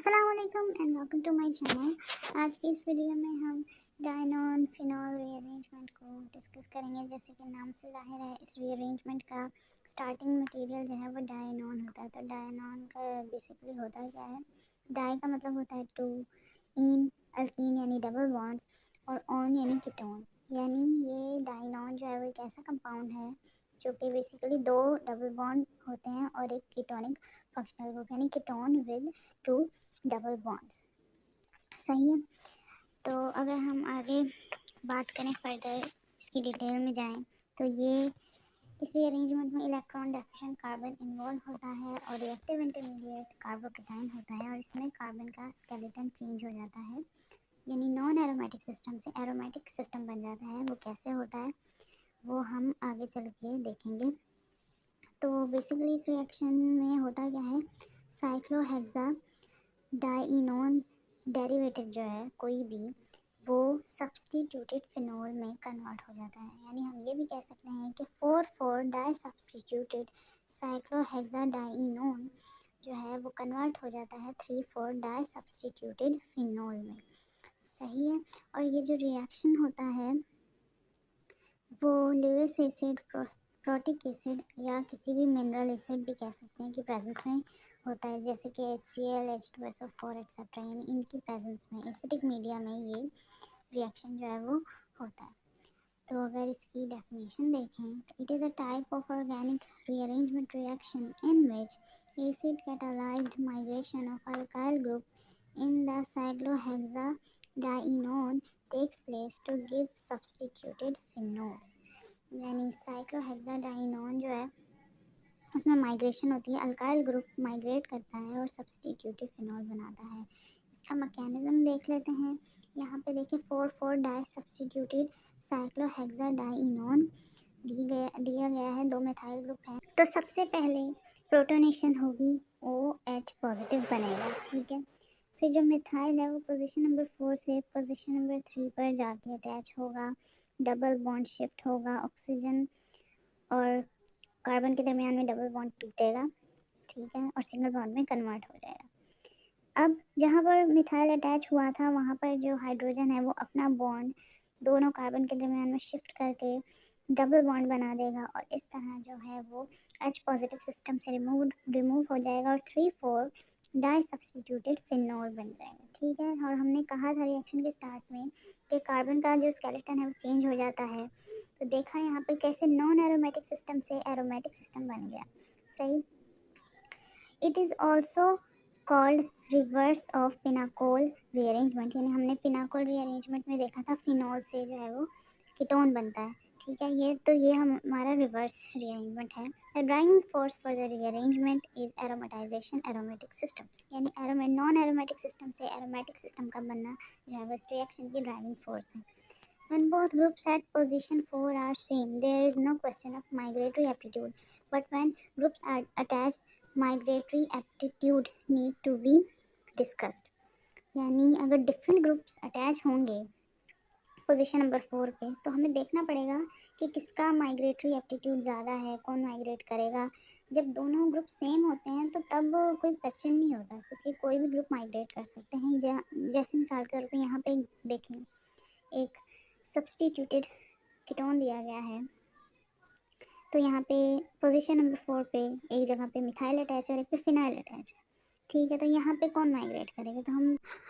अस्सलाम वालेकुम and welcome to my channel. आज की इस वीडियो में हम डायनोन फिनोल रीअरेंजमेंट को डिस्कस करेंगे। जैसे कि नाम से जाहिर है, इस रीअरेंजमेंट का स्टार्टिंग मटेरियल जो है वो डायनोन होता है। तो डायनोन का बेसिकली होता क्या है, डाई का मतलब होता है टू, इन अल्कीन यानी डबल बॉन्ड्स, और ऑन यानी कीटोन। यानी ये डायनोन जो है वो एक ऐसा कंपाउंड है जो कि बेसिकली दो डबल बॉन्ड होते हैं और एक कीटोनिक फंक्शनल ग्रुप यानी ketone with two double bonds. सही है। तो अगर हम आगे बात करें फर्दर, इसकी डिटेल में जाएं, तो ये इस रीअरेंजमेंट में इलेक्ट्रॉन डेफिशिएंट कार्बन इन्वॉल्व होता है और रिएक्टिव इंटरमीडिएट कार्बोकेटाइन होता है, और इसमें कार्बन का स्केलेटन चेंज हो जाता है, यानी नॉन एरोमेटिक सिस्टम से एरोमेटिक सिस्टम बन जाता है। वो कैसे होता है वो हम आगे चल के देखेंगे। तो बेसिकली इस रिएक्शन में होता क्या है, साइक्लोहेक्सा डाइनोन डेरिवेटिव जो है कोई भी, वो सब्सटीट्यूटेड फिनोल में कन्वर्ट हो जाता है। यानी हम ये भी कह सकते हैं कि 4,4 डाई सब्सटीट्यूटेड साइक्लोहेक्साडाइनोन जो है वो कन्वर्ट हो जाता है 3,4 डाई सब्सटीट्यूटेड फिनोल में। सही है। और ये जो रिएक्शन होता है वो ल्यूइस एसिड, प्रोटिक एसिड या किसी भी मिनरल एसिड भी कह सकते हैं कि प्रेजेंस में होता है, जैसे कि HCl, H2SO4 एक्सेट्रा। यानी इनकी प्रेजेंस में एसिडिक मीडिया में ये रिएक्शन जो है वो होता है। तो अगर इसकी डेफिनेशन देखें तो it is a type of organic rearrangement reaction in which acid catalysed migration of alkyl group in the cyclohexadienone takes place to give substituted phenol. यानी साइक्लोहेक्साडाइनोन जो है उसमें माइग्रेशन होती है, अल्काइल ग्रुप माइग्रेट करता है और सब्सटीट्यूटेड फिनोल बनाता है। इसका मैकेनिज्म देख लेते हैं। यहाँ पे देखिए 4,4 डाई सब्सटीट्यूटेड साइक्लोहेक्साडाइनोन दिया गया है, दो मिथाइल ग्रुप है। तो सबसे पहले प्रोटोनेशन होगी, OH पॉजिटिव बनेगा, ठीक है। फिर जो मिथाइल है वो पोजीशन नंबर 4 से पोजीशन नंबर 3 पर जाके अटैच होगा, डबल बॉन्ड शिफ्ट होगा, ऑक्सीजन और कार्बन के दरमियान में डबल बॉन्ड टूटेगा, ठीक है, और सिंगल बॉन्ड में कन्वर्ट हो जाएगा। अब जहाँ पर मिथाइल अटैच हुआ था वहाँ पर जो हाइड्रोजन है वो अपना बॉन्ड दोनों कार्बन के दरमियान में शिफ्ट करके डबल बॉन्ड बना देगा, और इस तरह जो है वो H पॉजिटिव सिस्टम से रिमूव हो जाएगा और 3,4 डाई सब्सटीट्यूटेड फिनोल बन जाएगा, ठीक है। और हमने कहा था रिएक्शन के स्टार्ट में कि कार्बन का जो स्केलेटन है वो चेंज हो जाता है। तो देखा यहाँ पे कैसे नॉन एरोमेटिक सिस्टम से एरोमेटिक सिस्टम बन गया। सही। It is also called reverse of pinacol rearrangement. यानी हमने पिनाकोल रीअरेंजमेंट में देखा था फिनोल से जो है वो कीटोन बनता है, ठीक है। ये हमारा रिवर्स रीअरेंजमेंट है। The driving force for the rearrangement is aromatisation aromatic system. यानी नॉन एरोमेटिक सिस्टम से एरोमेटिक सिस्टम का बनना जो है वो इस रिएक्शन की ड्राइविंग फोर्स है। When both groups at position 4 are same, there is no question of migratory aptitude. But when groups are attached, migratory aptitude need to be discussed. यानी अगर डिफरेंट ग्रुप्स अटैच होंगे position number 4 पे, तो हमें देखना पड़ेगा कि किसका माइग्रेटरी एप्टीट्यूड ज़्यादा है, कौन माइग्रेट करेगा। जब दोनों ग्रुप सेम होते हैं तो तब कोई क्वेश्चन नहीं होता, क्योंकि कोई भी ग्रुप माइग्रेट कर सकते हैं। जैसे मिसाल के तौर पर यहाँ पे देखें, एक सब्सटीट्यूटेड कीटोन दिया गया है, तो यहाँ पे पोजीशन नंबर 4 पे एक जगह पे मिथाइल अटैच और एक पे फिनाइल अटैच है, ठीक है। तो यहाँ पे कौन माइग्रेट करेगा, तो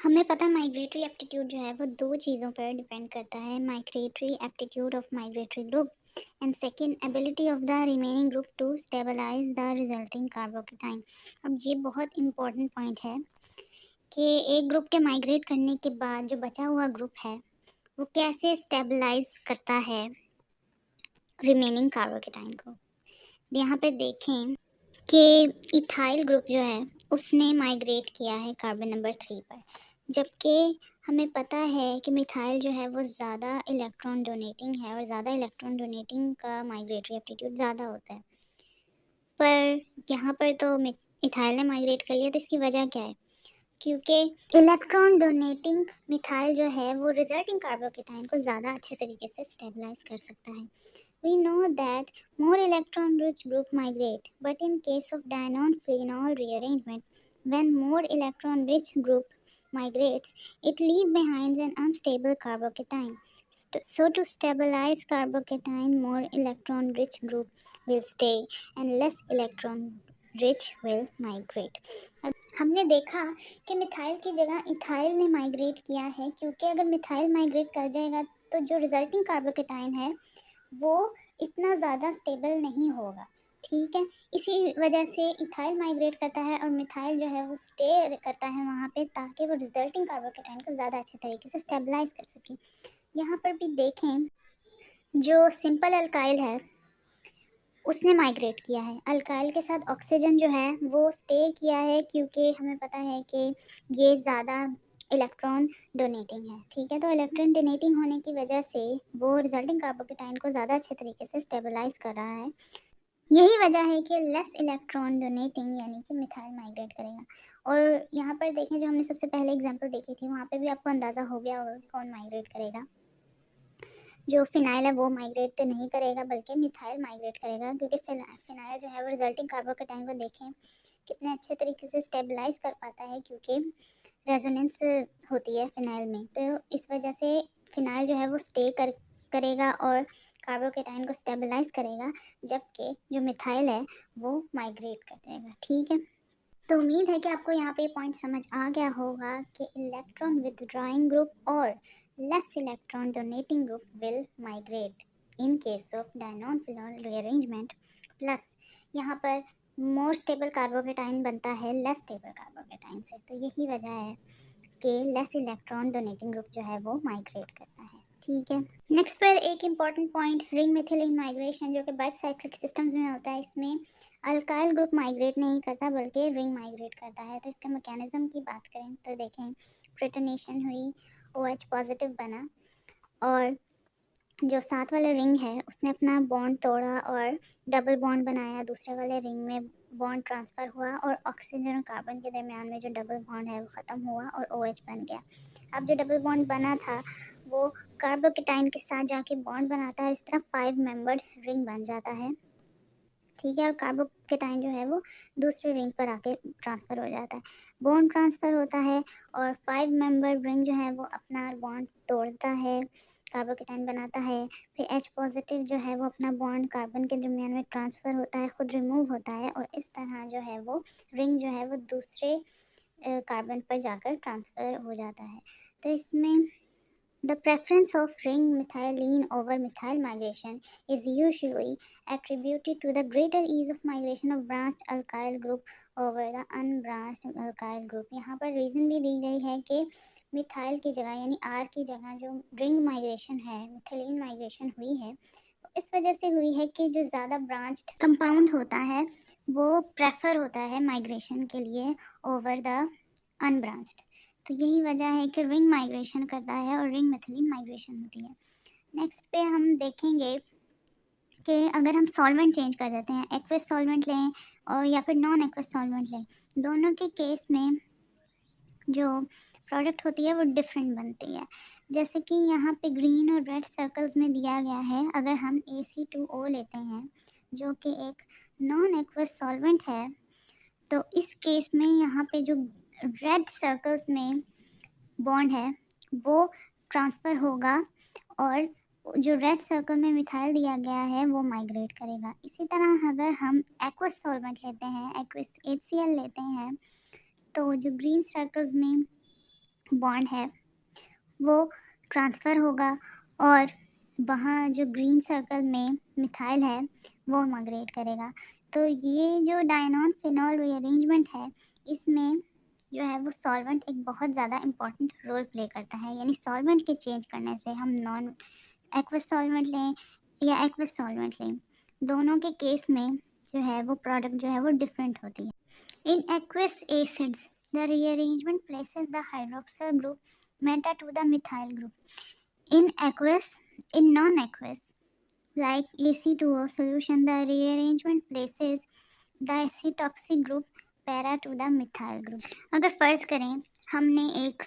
हमें पता है माइग्रेटरी एप्टीट्यूड जो है वो दो चीज़ों पर डिपेंड करता है, migratory aptitude of migratory group and second ability of the remaining group to stabilize the resulting carbocation. अब ये बहुत इंपॉर्टेंट पॉइंट है कि एक ग्रुप के माइग्रेट करने के बाद जो बचा हुआ ग्रुप है वो कैसे स्टेबलाइज करता है रिमेनिंग कार्बोकेटाइन को। यहाँ पे देखें कि इथाइल ग्रुप जो है उसने माइग्रेट किया है कार्बन नंबर 3 पर, जबकि हमें पता है कि मिथाइल जो है वो ज़्यादा इलेक्ट्रॉन डोनेटिंग है और ज़्यादा इलेक्ट्रॉन डोनेटिंग का माइग्रेटरी एप्टीट्यूड ज़्यादा होता है। पर यहाँ पर तो इथाइल ने माइग्रेट कर लिया, तो इसकी वजह क्या है, क्योंकि इलेक्ट्रॉन डोनेटिंग मिथाइल जो है वो रिजल्टिंग कार्बोकेटाइन को ज़्यादा अच्छे तरीके से स्टेबलाइज कर सकता है। We know that more electron-rich group migrate, but in case of dinon-phenol rearrangement, When more electron-rich group migrates, it leaves behind an unstable carbocation. So to stabilize carbocation, more electron-rich group will stay and less electron-rich will migrate. अब हमने देखा कि methyl की जगह ethyl ने migrate किया है, क्योंकि अगर मिथाइल माइग्रेट कर जाएगा तो जो रिजल्टिंग कार्बोकेटाइन है वो इतना ज़्यादा स्टेबल नहीं होगा। ठीक है, इसी वजह से इथाइल माइग्रेट करता है और मिथाइल जो है वो स्टे करता है वहाँ पे, ताकि वो रिजल्टिंग कार्बोकेटाइन को ज़्यादा अच्छे तरीके से स्टेबलाइज कर सके। यहाँ पर भी देखें, जो सिंपल अल्काइल है उसने माइग्रेट किया है, अल्काइल के साथ ऑक्सीजन जो है वो स्टे किया है, क्योंकि हमें पता है कि ये ज़्यादा इलेक्ट्रॉन डोनेटिंग है। ठीक है, तो इलेक्ट्रॉन डोनेटिंग होने की वजह से वो रिजल्टिंग कार्बोकेटाइन को ज़्यादा अच्छे तरीके से स्टेबलाइज कर रहा है। यही वजह है कि लेस इलेक्ट्रॉन डोनेटिंग यानी कि मिथाइल माइग्रेट करेगा। और यहाँ पर देखें, जो हमने सबसे पहले एग्जांपल देखी थी वहाँ पे भी आपको अंदाज़ा हो गया होगा कि कौन माइग्रेट करेगा। जो फिनाइल है वो माइग्रेट नहीं करेगा, बल्कि मिथाइल माइग्रेट करेगा, क्योंकि फिनाइल जो है वो रिजल्टिंग कार्बोकेटाइन को देखें कितने अच्छे तरीके से स्टेबलाइज कर पाता है, क्योंकि रेजोनेंस होती है फिनाइल में। तो इस वजह से फिनाइल जो है वो स्टे करेगा और कार्बोकेटाइन को स्टेबलाइज करेगा, जबकि जो मिथाइल है वो माइग्रेट कर जाएगा। ठीक है, तो उम्मीद है कि आपको यहाँ पे पॉइंट समझ आ गया होगा कि इलेक्ट्रॉन विथड्रॉइंग ग्रुप और less electron donating group will migrate in case of dienone phenol rearrangement. Plus यहाँ पर मोर स्टेबल कार्बोकेटाइन बनता है लेस स्टेबल कार्बोकेटाइन से, तो यही वजह है कि लेस इलेक्ट्रॉन डोनेटिंग ग्रुप जो है वो माइग्रेट करता है। ठीक है, नेक्स्ट पर एक important point, ring methylene migration, जो कि बाइसाइक्लिक सिस्टम्स में होता है। इसमें अल्काइल ग्रुप माइग्रेट नहीं करता बल्कि रिंग माइग्रेट करता है। तो इसके मैकेनिज्म की बात करें तो देखें, प्रोटोनेशन हुई, OH पॉजिटिव बना, और जो साथ वाला रिंग है उसने अपना बॉन्ड तोड़ा और डबल बॉन्ड बनाया, दूसरे वाले रिंग में बॉन्ड ट्रांसफ़र हुआ और ऑक्सीजन और कार्बन के दरमियान में जो डबल बॉन्ड है वो ख़त्म हुआ और OH बन गया। अब जो डबल बॉन्ड बना था वो कार्बोकेटाइन के साथ जाके बॉन्ड बनाता है, इस तरह 5 मेंबर्ड रिंग बन जाता है। ठीक है, और कार्बोकेटाइन जो है वो दूसरे रिंग पर आके ट्रांसफ़र हो जाता है, बॉन्ड ट्रांसफ़र होता है और 5 मेंबर रिंग जो है वो अपना बॉन्ड तोड़ता है, कार्बोकेटाइन बनाता है। फिर H पॉजिटिव जो है वो अपना बॉन्ड कार्बन के दरमियान में ट्रांसफ़र होता है, खुद रिमूव होता है, और इस तरह जो है वो रिंग जो है वो दूसरे कार्बन पर जाकर ट्रांसफ़र हो जाता है। तो इसमें the preference of ring methylene over methyl migration is usually attributed to the greater ease of migration of branched alkyl group over the unbranched alkyl group। यहाँ पर रीज़न भी दी गई है कि मिथाइल की जगह यानी R की जगह जो रिंग माइग्रेशन है, मिथिलीन माइग्रेशन हुई है, इस वजह से हुई है कि जो ज़्यादा ब्रांच्ड कंपाउंड होता है वो प्रेफर होता है माइग्रेशन के लिए ओवर द अनब्रांच्ड। तो यही वजह है कि रिंग माइग्रेशन करता है और रिंग मिथिलीन माइग्रेशन होती है। नेक्स्ट पे हम देखेंगे कि अगर हम सॉल्वेंट चेंज कर देते हैं, एक्वस सॉल्वेंट लें और या फिर नॉन एक्वस सॉल्वेंट लें, दोनों के केस में जो प्रोडक्ट होती है वो डिफरेंट बनती है। जैसे कि यहाँ पे ग्रीन और रेड सर्कल्स में दिया गया है, अगर हम AC2O लेते हैं जो कि एक नॉन एक्वस सॉल्वेंट है, तो इस केस में यहाँ पे जो रेड सर्कल्स में बॉन्ड है वो ट्रांसफ़र होगा और जो रेड सर्कल में मिथाइल दिया गया है वो माइग्रेट करेगा। इसी तरह अगर हम एक्वस सॉल्वेंट लेते हैं, एक्वस HCl लेते हैं, तो जो ग्रीन सर्कल्स में बॉन्ड है वो ट्रांसफ़र होगा और वहाँ जो ग्रीन सर्कल में मिथाइल है वो माइग्रेट करेगा। तो ये जो डायनोन फिनोल रीअरेंजमेंट है, इसमें जो है वो सॉल्वेंट एक बहुत ज़्यादा इम्पॉर्टेंट रोल प्ले करता है। यानी सॉल्वेंट के चेंज करने से, हम नॉन एक्वस सॉल्वेंट लें या एक्वस सॉल्वेंट लें, दोनों के केस में जो है वो प्रोडक्ट जो है वो डिफरेंट होती है। In aqueous acids the rearrangement places the hydroxyl group meta to the methyl group. In non-aqueous like AC2O solution, the rearrangement places the acetoxic group para to the methyl group। अगर फ़र्ज़ करें हमने एक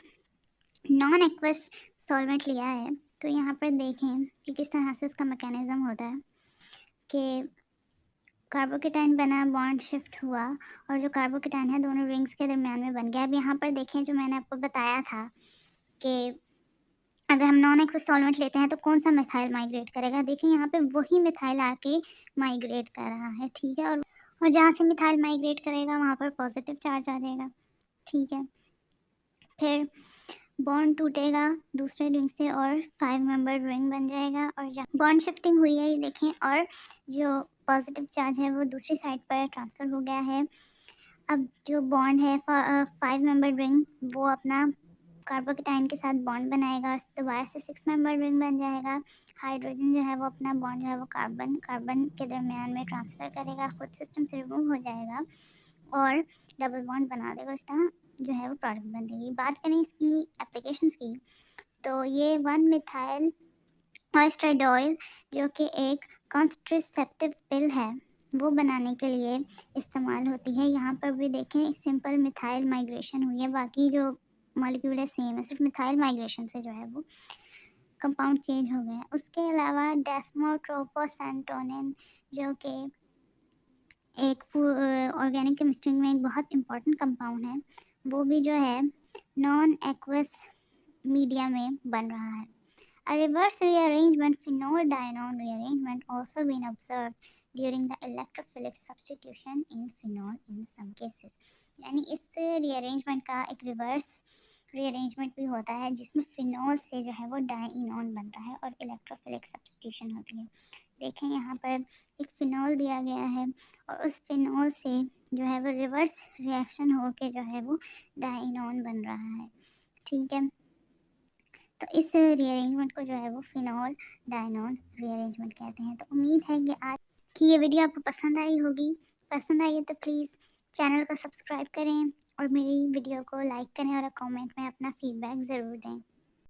non aqueous solvent लिया है, तो यहाँ पर देखें कि किस तरह से उसका मैकेनिज़्म होता है कि कार्बोकेटाइन बना, बॉन्ड शिफ्ट हुआ और जो कार्बोकेटाइन है दोनों रिंग्स के दरमियान में बन गया। अब यहाँ पर देखें, जो मैंने आपको बताया था कि अगर हम नॉन एक्वस सॉल्वेंट लेते हैं तो कौन सा मिथाइल माइग्रेट करेगा। देखिए यहाँ पे वही मिथाइल आके माइग्रेट कर रहा है, ठीक है। और जहाँ से मिथाइल माइग्रेट करेगा वहाँ पर पॉजिटिव चार्ज आ जाएगा, ठीक है। फिर बॉन्ड टूटेगा दूसरे रिंग से और 5 मेंबर रिंग बन जाएगा। और जहाँ बॉन्ड शिफ्टिंग हुई है ये देखें, और जो पॉजिटिव चार्ज है वो दूसरी साइड पर ट्रांसफ़र हो गया है। अब जो बॉन्ड है 5 मेंबर रिंग वो अपना कार्बोकेटाइन के साथ बॉन्ड बनाएगा और दोबारा से 6 मेंबर रिंग बन जाएगा। हाइड्रोजन जो है वो अपना बॉन्ड जो है वो कार्बन के दरमियान में ट्रांसफ़र करेगा, खुद सिस्टम से रिमूव हो जाएगा और डबल बॉन्ड बना देगा। इस तरह जो है वो प्रोडक्ट बन देगी। बात करें इसकी एप्लीकेशंस की, तो ये 1 मिथाइल ऑयस्ट्रेडॉयल जो कि एक कॉन्ट्रासेप्टिव पिल है वो बनाने के लिए इस्तेमाल होती है। यहाँ पर भी देखें सिंपल मिथाइल माइग्रेशन हुई है, बाकी जो मॉलिक्यूल है सेम है, सिर्फ मिथाइल माइग्रेशन से जो है वो कंपाउंड चेंज हो गए हैं। उसके अलावा डेस्मोट्रोपोसेंटोनिन जो कि एक ऑर्गेनिक केमिस्ट्री में एक बहुत इंपॉर्टेंट कंपाउंड है, वो भी जो है नॉन एक्वस मीडिया में बन रहा है। A reverse rearrangement, phenol-diene rearrangement, also been observed during the electrophilic substitution in phenol in some cases. यानी इस rearrangement का एक reverse rearrangement भी होता है जिसमें फिनॉल से जो है वो डाइनॉन बनता है और इलेक्ट्रोफिलिक सब्स्टिट्यूशन होती है। देखें यहाँ पर एक फिनॉल दिया गया है और उस फिनॉल से जो है वो रिवर्स रिएक्शन होके जो है वो डाइनॉन बन रहा है, ठीक है। तो इस रीअरेंजमेंट को जो है वो फिनॉल डाइनॉन रीअरेंजमेंट कहते हैं। तो उम्मीद है कि आज की ये वीडियो आपको पसंद आई होगी। पसंद आई है तो प्लीज़ चैनल को सब्सक्राइब करें और मेरी वीडियो को लाइक करें और कमेंट में अपना फीडबैक ज़रूर दें।